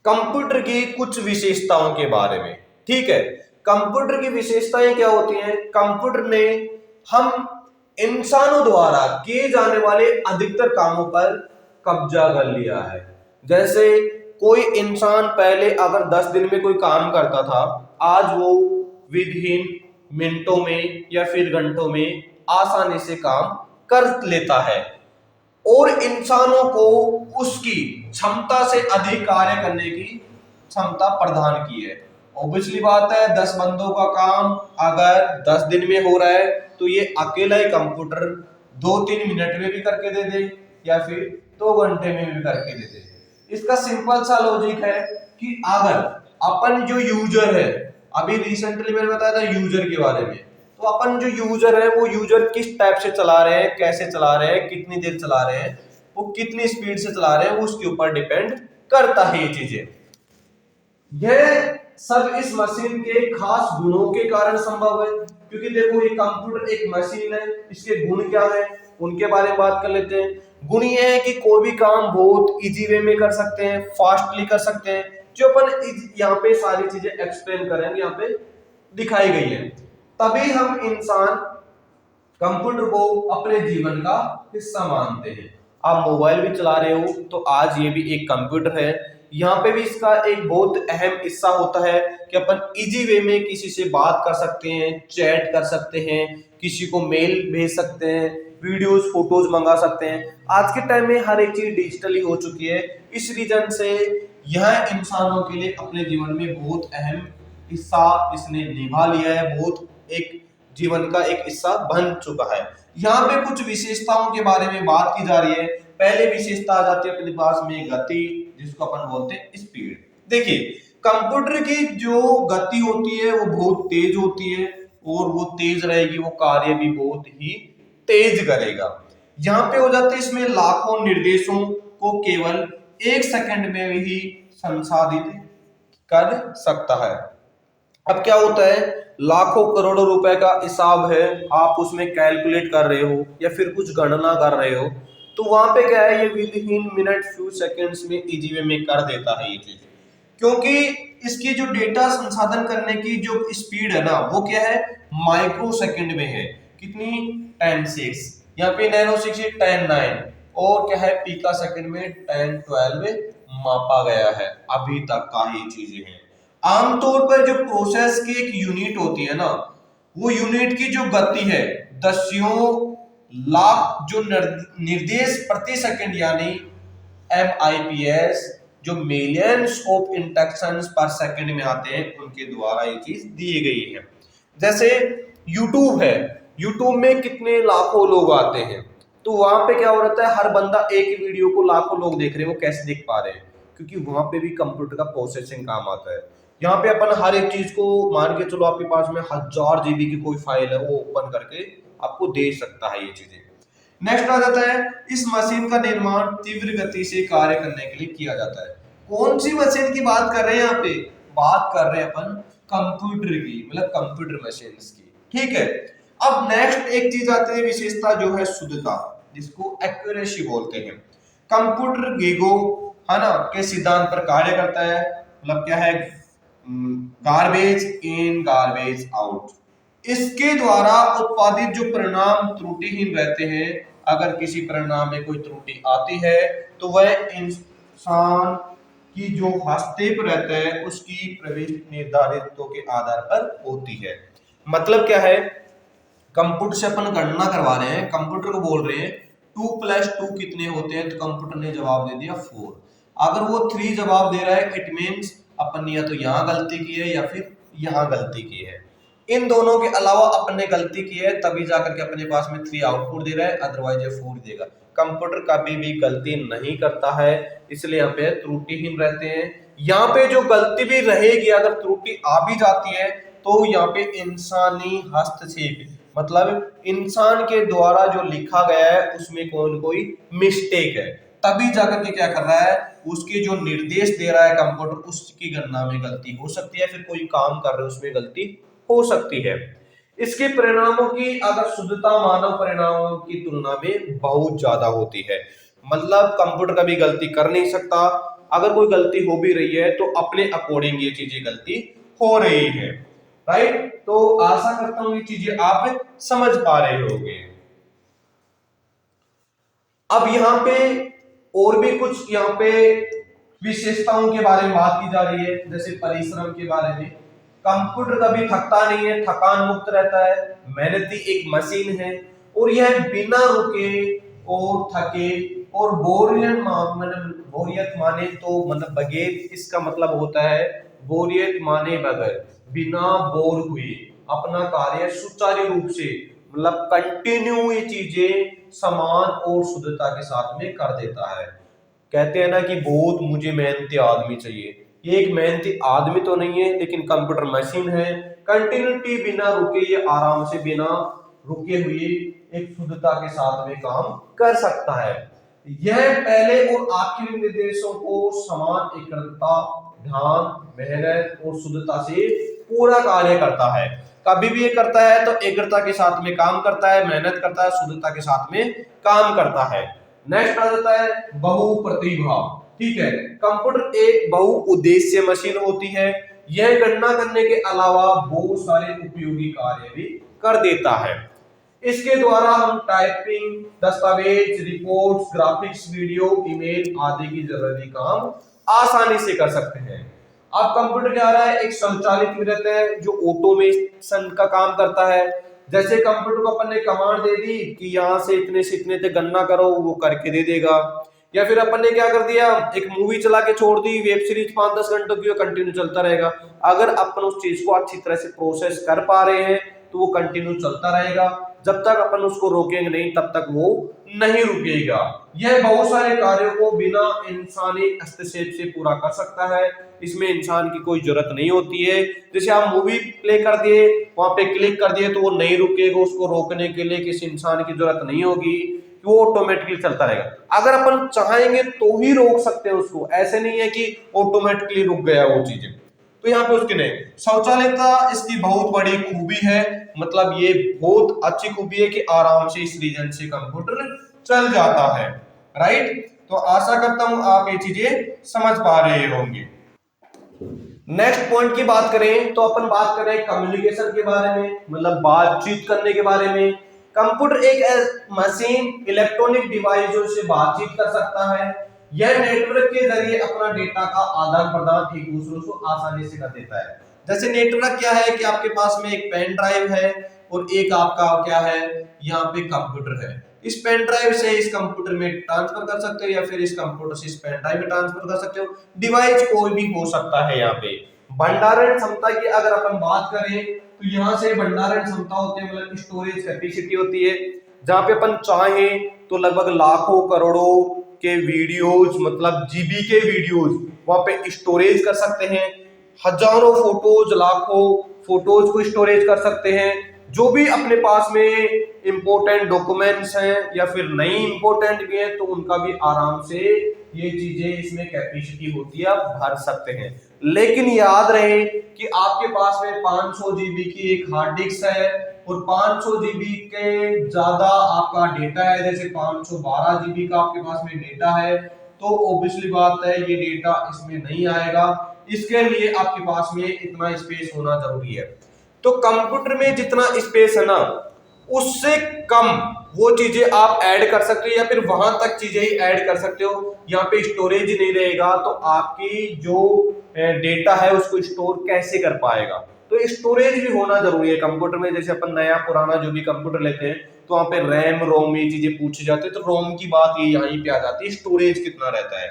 Computer की कुछ विशेषताओं के बारे में। ठीक है, कंप्यूटर की विशेषताएं क्या होती हैं? कंप्यूटर ने हम इंसानों द्वारा किए जाने वाले अधिकतर कामों पर कब्जा कर लिया है। जैसे कोई इंसान पहले अगर 10 दिन में कोई काम करता था, आज वो विदिन मिनटों में या फिर घंटों में आसानी से काम कर लेता है और इंसानों को उसकी क्षमता से अधिक कार्य करने की क्षमता प्रदान की है। ऑब्वियसली बात है, 10 बंदों का काम अगर 10 दिन में हो रहा है तो ये अकेला ही कंप्यूटर 2-3 मिनट में भी करके दे दे या फिर 2 घंटे में भी करके दे दे। इसका सिंपल सा लॉजिक है कि अगर अपन जो यूजर है, अभी रिसेंटली मैंने बताया था यूजर के बारे में, तो अपन जो यूजर है वो यूजर किस टाइप से चला रहे हैं, कैसे चला रहे हैं, कितनी देर चला रहे हैं, वो कितनी स्पीड से चला रहे हैं, उसके ऊपर डिपेंड करता है ये चीजें। यह सब इस मशीन के खास गुणों के कारण संभव है, क्योंकि देखो ये कंप्यूटर एक मशीन है, इसके गुण क्या है उनके बारे में बात कर लेते हैं। गुण ये है कि कोई भी काम बहुत इजी वे में कर सकते हैं, फास्टली कर सकते हैं। जो अपन यहाँ पे सारी चीजें एक्सप्लेन करेंगे, यहाँ पे दिखाई गई है। तभी हम इंसान कंप्यूटर को अपने जीवन का हिस्सा मानते हैं। आप मोबाइल भी चला रहे हो तो आज ये भी एक कंप्यूटर है। यहाँ पे भी इसका एक बहुत अहम हिस्सा होता है कि अपन इजी वे में किसी से बात कर सकते हैं, चैट कर सकते हैं, किसी को मेल भेज सकते हैं, वीडियोस फोटोज मंगा सकते हैं। आज के टाइम में हर एक चीज डिजिटली हो चुकी है। इस रीजन से यह इंसानों के लिए अपने जीवन में बहुत अहम हिस्सा इसने निभा लिया है, बहुत एक जीवन का एक हिस्सा बन चुका है। यहाँ पे कुछ विशेषताओं के बारे में बात की जा रही है। पहले विशेषता आ जाती है अपने पास में गति, जिसको अपन बोलते हैं स्पीड। देखिए, कंप्यूटर की जो गति होती है वो बहुत तेज होती है और वो तेज रहेगी, वो कार्य भी बहुत ही तेज करेगा। यहाँ पे हो जाते हैं इसमें लाखों निर्देशों को केवल 1 सेकंड में ही संसाधित कर सकता है। अब क्या होता है, लाखों करोड़ों रुपए का हिसाब है, आप उसमें कैलकुलेट कर रहे हो या फिर कुछ गणना कर रहे हो, तो वहां पे क्या है, ये with in minute few seconds में इजी वे में कर देता है ये चीज। क्योंकि इसकी जो डेटा संसाधन करने की जो स्पीड है ना, वो क्या है, माइक्रो सेकंड में है। कितनी? 10 6। यहाँ पे नैनो 6 10 9 और क्या है, पीका सेकंड में 10 12 में मापा गया है। अभी तक का ही चीजें हैं। आमतौर पर जो प्रोसेस की एक यूनिट होती है ना, वो यूनिट की जो गति है दसियों लाख जो निर्देश प्रति सेकंड यानी MIPS, जो मिलियंस ऑफ इंस्ट्रक्शंस पर सेकंड में आते हैं, उनके द्वारा ये चीज दी गई है। जैसे यूट्यूब है, यूट्यूब में कितने लाखों लोग आते हैं, तो वहां पे क्या हो रहा है, हर बंदा एक वीडियो को लाखों लोग देख रहे हैं, वो कैसे देख पा रहे हैं? क्योंकि वहां पे भी कंप्यूटर का प्रोसेसिंग काम आता है। यहाँ पे अपन हर एक चीज को मान के चलो, आपके पास में 1000 GB की कोई फाइल है, वो ओपन करके आपको दे सकता है ये चीजें। नेक्स्ट आ जाता है, इस मशीन का निर्माण तीव्र गति से कार्य करने के लिए किया जाता है। कौन सी मशीन की बात कर रहे हैं? यहाँ पे बात कर रहे हैं अपन कंप्यूटर की, मतलब कंप्यूटर मशीन्स की। ठीक है, अब नेक्स्ट एक चीज आती है विशेषता, जो है शुद्धता, जिसको एक्यूरेसी बोलते हैं। कंप्यूटर गीगो है ना के सिद्धांत पर कार्य करता है। मतलब क्या है, गार्बेज इन गार्बेज आउट। इसके द्वारा उत्पादित जो परिणाम त्रुटिहीन रहते हैं। अगर किसी परिणाम में कोई त्रुटि आती है तो वह इंसान की जो हस्तक्षेप रहता है उसकी प्रविष्टि निर्धारितों के आधार पर होती है। मतलब क्या है, कंप्यूटर से अपन गणना करवा रहे हैं, कंप्यूटर को बोल रहे हैं 2 + 2 कितने होते हैं, तो कंप्यूटर ने जवाब दे दिया 4। अगर वो 3 जवाब दे रहा है, इट मीन्स अपन ने या तो यहाँ गलती की है या फिर यहाँ गलती की है। इन दोनों के अलावा अपन ने गलती की है, तभी जाकर के अपने पास में 3 आउटपुट दे रहा है, अदरवाइज ये 4 देगा। कंप्यूटर कभी भी गलती नहीं करता है, इसलिए यहाँ पे त्रुटिहीन रहते हैं। यहाँ पे जो गलती भी रहेगी, अगर त्रुटि आ भी जाती है तो यहाँ पे इंसानी हस्तक्षेप, मतलब इंसान के द्वारा जो लिखा गया है उसमें कोई मिस्टेक है, तभी जाकर के क्या कर रहा है, उसके जो निर्देश दे रहा है कंप्यूटर, उसकी गणना में गलती हो सकती है, फिर कोई काम कर रहे हैं उसमें गलती हो सकती है। इसके परिणामों की अगर शुद्धता मानव परिणामों की तुलना में बहुत ज्यादा होती है। मतलब कंप्यूटर कभी गलती कर नहीं सकता। अगर कोई गलती हो भी रही है तो अपने अकॉर्डिंग ये चीजें गलती हो रही है, राइट। तो आशा करता हूं ये चीजें आप समझ पा रहे होंगे। अब यहाँ पे और भी कुछ यहाँ पे विशेषताओं के बारे में बात की जा रही है, जैसे परिश्रम के बारे में। कंप्यूटर कभी थकता नहीं है, थकान मुक्त रहता है, मेहनती एक मशीन है और यह बिना रुके और थके और बोरियत माने तो मतलब बगैर, इसका मतलब होता है बोरियत माने बगैर, बिना बोर हुए अपना कार्य सुचारू रूप से मतलब कंटिन्यू ये चीजें समान और शुद्धता के साथ में कर देता है। कहते हैं ना कि बहुत मुझे मेहनती आदमी चाहिए, ये एक मेहनती आदमी तो नहीं है लेकिन कंप्यूटर मशीन है, कंटिन्यूटी बिना रुके ये आराम से बिना रुके हुए एक शुद्धता के साथ में काम कर सकता है। यह पहले और आखिरी निर्देशों को समान एकाग्रता, ध्यान, मेहनत और शुद्धता से पूरा कार्य करता है। कभी भी ये करता है तो एकाग्रता के साथ में काम करता है, मेहनत करता है, शुद्धता के साथ में काम करता है। नेक्स्ट आ जाता है बहुप्रतिभा। ठीक है, कंप्यूटर एक बहुउद्देश्य मशीन होती है, यह गणना करने के अलावा बहुत सारे उपयोगी कार्य भी कर देता है। इसके द्वारा हम टाइपिंग, दस्तावेज, रिपोर्ट्स, ग्राफिक्स, वीडियो, ईमेल आदि की जरूरी काम आसानी से कर सकते हैं। अब कंप्यूटर क्या रहा है, एक स्वचालित विरत है जो ऑटोमेशन का काम करता है। जैसे कंप्यूटर को अपन ने कमांड दे दी कि यहाँ से इतने तक गणना करो, वो करके दे देगा। या फिर अपन ने क्या कर दिया, एक मूवी चला के छोड़ दी, वेब सीरीज 5-10 घंटों की कंटिन्यू चलता रहेगा। अगर अपन उस चीज को अच्छी तरह से प्रोसेस कर पा रहे हैं तो वो कंटिन्यू चलता रहेगा, जब तक अपन उसको रोकेंगे नहीं तब तक वो नहीं रुकेगा। यह बहुत सारे कार्यों को बिना इंसानी हस्तक्षेप से पूरा कर सकता है, इसमें इंसान की कोई जरूरत नहीं होती है। जैसे आप मूवी प्ले कर दिए, वहां पे क्लिक कर दिए तो वो नहीं रुकेगा, उसको रोकने के लिए किसी इंसान की जरूरत नहीं होगी, वो ऑटोमेटिकली चलता रहेगा। अगर अपन चाहेंगे तो ही रोक सकते हैं उसको, ऐसे नहीं है कि ऑटोमेटिकली रुक गया वो चीजें। तो यहाँ पे उसकी नहीं, शौचालयता इसकी बहुत बड़ी खूबी है, मतलब ये बहुत अच्छी खूबी है कि आराम से इस रीजन से कंप्यूटर चल जाता है, राइट। तो आशा करता हूं आप ये चीजें समझ पा रहे होंगे। नेक्स्ट पॉइंट की बात करें तो अपन बात करें कम्युनिकेशन के बारे में, मतलब बातचीत करने के बारे में। कंप्यूटर एक मशीन इलेक्ट्रॉनिक डिवाइसों से बातचीत कर सकता है, यह नेटवर्क के जरिए अपना डेटा का आदान प्रदान एक दूसरे को आसानी से कर देता है। जैसे नेटवर्क क्या है कि आपके पास में एक पेन ड्राइव है और एक आपका क्या है यहाँ पे कंप्यूटर है, इस पेन ड्राइव से इस कंप्यूटर में ट्रांसफर कर सकते हो या फिर इस कंप्यूटर से इस पेन ड्राइव में ट्रांसफर कर सकते हो। डिवाइस कोई भी हो सकता है। यहाँ पे भंडारण क्षमता की अगर अपन बात करें तो यहाँ से भंडारण क्षमता होती है, मतलब स्टोरेज कैपेसिटी होती है, जहां पे अपन चाहें तो लगभग लाखों करोड़ों के वीडियोज, मतलब जीबी के वीडियोज वहां पे स्टोरेज कर सकते हैं। हजारों फोटोज, लाखों फोटोज को स्टोरेज कर सकते हैं। जो भी अपने पास में इंपोर्टेंट डॉक्यूमेंट्स हैं या फिर नई इंपोर्टेंट भी है तो उनका भी आराम से ये चीजें इसमें कैपेसिटी होती है, आप भर सकते हैं। लेकिन याद रहे कि आपके पास में 500 जीबी की एक हार्ड डिस्क है और 500 जीबी के ज्यादा आपका डेटा है, जैसे 512 जीबी का आपके पास में डेटा है, तो ऑब्वियसली बात है ये डेटा इसमें नहीं आएगा। इसके लिए आपके पास में इतना स्पेस होना जरूरी है। तो कंप्यूटर में जितना स्पेस है ना उससे कम वो चीजें आप ऐड कर सकते हो या फिर वहां तक चीजें ही ऐड कर सकते हो। यहाँ पे स्टोरेज नहीं रहेगा तो आपकी जो डेटा है उसको स्टोर कैसे कर पाएगा। तो स्टोरेज भी होना जरूरी है कंप्यूटर में। जैसे अपन नया पुराना जो भी कंप्यूटर लेते हैं तो वहां पे रैम रोम ये चीजें पूछी जाती है, तो रोम की बात ये यहीं पे आ जाती है, स्टोरेज कितना रहता है।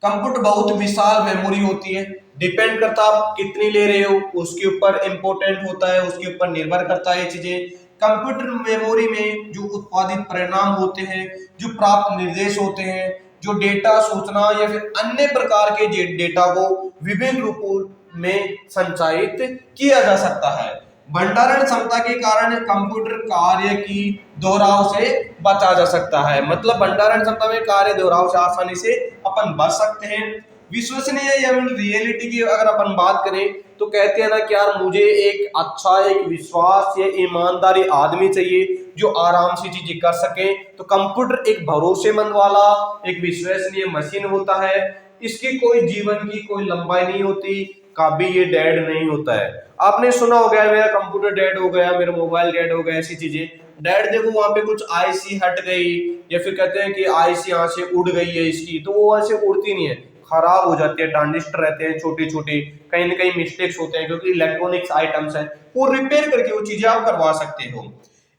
कंप्यूटर बहुत विशाल मेमोरी होती है, डिपेंड करता आप कितनी ले रहे हो उसके ऊपर इंपॉर्टेंट होता है, उसके ऊपर निर्भर करता है ये चीजें। कंप्यूटर मेमोरी में जो उत्पादित परिणाम होते हैं, जो प्राप्त निर्देश होते हैं, जो डेटा, सूचना या फिर अन्य प्रकार के डेटा को विभिन्न रूपों में संचारित किया जा सकता है। भंडारण क्षमता के कारण कंप्यूटर कार्य की दोहराव से बचा जा सकता है, मतलब भंडारण क्षमता में कार्य दोहराव से आसानी से अपन बच सकते हैं। विश्वसनीय या रियलिटी की अगर अपन बात करें तो कहते हैं ना कि यार मुझे एक अच्छा, एक विश्वास या ईमानदारी आदमी चाहिए जो आराम से चीजें कर सके, तो कंप्यूटर एक भरोसेमंद वाला, एक विश्वसनीय मशीन होता है। इसकी कोई जीवन की कोई लंबाई नहीं होती, कभी ये डेड नहीं होता है। आपने सुना हो गया मेरा कंप्यूटर डेड हो गया, मेरा मोबाइल डेड हो गया, ऐसी चीजें। डेड देखो वहां पे कुछ आईसी हट गई, या फिर कहते हैं कि आईसी यहाँ से उड़ गई है इसकी, तो वो ऐसे उड़ती नहीं है, खराब हो जाती है, ट्रांजिस्टर रहते हैं छोटे छोटे, कहीं ना कहीं मिस्टेक्स होते हैं क्योंकि इलेक्ट्रॉनिक्स आइटम्स हैं, वो रिपेयर करके वो चीजें आप करवा सकते हो।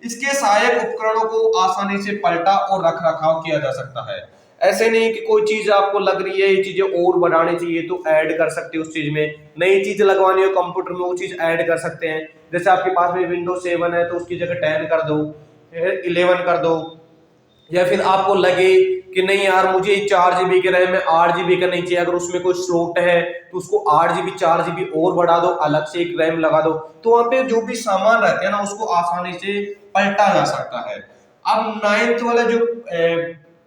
इसके सहायक उपकरणों को आसानी से पलटा और रख रखाव किया जा सकता है। ऐसे नहीं कि कोई चीज आपको लग रही है ये चीजें और बढ़ानी चाहिए तो ऐड कर सकते हो उस चीज में, नई चीज लगवानी हो कंप्यूटर में वो चीज ऐड कर सकते हैं। जैसे आपके पास में विंडोज 7 है तो उसकी जगह 10 कर दो, 11 कर दो, या फिर आपको लगे कि नहीं यार मुझे 4 GB की रैम है, 8 GB का नहीं चाहिए, अगर उसमें कोई स्लॉट है तो उसको 8 GB 4 GB और बढ़ा दो, अलग से एक रैम लगा दो, तो वहां पे जो भी सामान रहते हैं ना उसको आसानी से पलटा जा सकता है। अब 9th वाला जो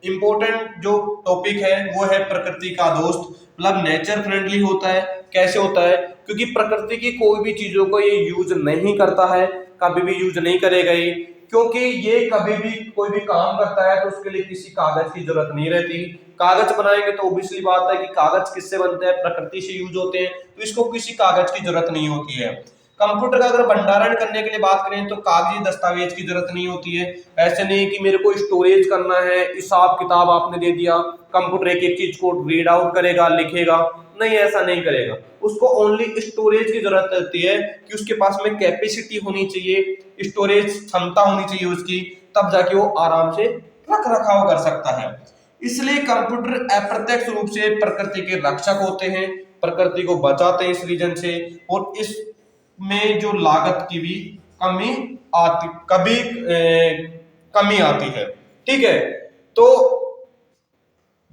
इंपॉर्टेंट जो टॉपिक है वो है प्रकृति का दोस्त, मतलब नेचर फ्रेंडली होता है। कैसे होता है? क्योंकि प्रकृति की कोई भी चीजों को ये यूज नहीं करता है, कभी भी यूज नहीं करेगा ये, क्योंकि ये कभी भी कोई भी काम करता है तो उसके लिए किसी कागज की जरूरत नहीं रहती। कागज बनाएंगे तो ऑब्वियसली बात है कि कागज किससे बनते हैं, प्रकृति से यूज होते हैं, तो इसको किसी कागज की जरूरत नहीं होती है। कंप्यूटर का अगर भंडारण करने के लिए बात करें तो कागजी दस्तावेज की जरूरत नहीं होती है। ऐसे नहीं कि मेरे को स्टोरेज करना है, हिसाब किताब आपने दे दिया, कंप्यूटर एक एक चीज को रीड आउट करेगा, लिखेगा, नहीं ऐसा नहीं करेगा। उसको ओनली स्टोरेज की जरूरत रहती है कि उसके पास में कैपेसिटी होनी चाहिए, स्टोरेज क्षमता होनी चाहिए उसकी, तब जाके वो आराम से रख रखाव कर सकता है। इसलिए कंप्यूटर अप्रत्यक्ष रूप से प्रकृति के रक्षक होते हैं, प्रकृति को बचाते हैं इस रीजन से, और इस में जो लागत की भी कमी आती, कमी आती है। ठीक है, तो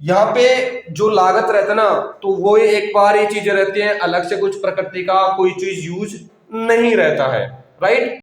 यहाँ पे जो लागत रहता है ना, तो वो एक बार ये चीजें रहती हैं, अलग से कुछ प्रकृति का कोई चीज यूज नहीं रहता है, राइट।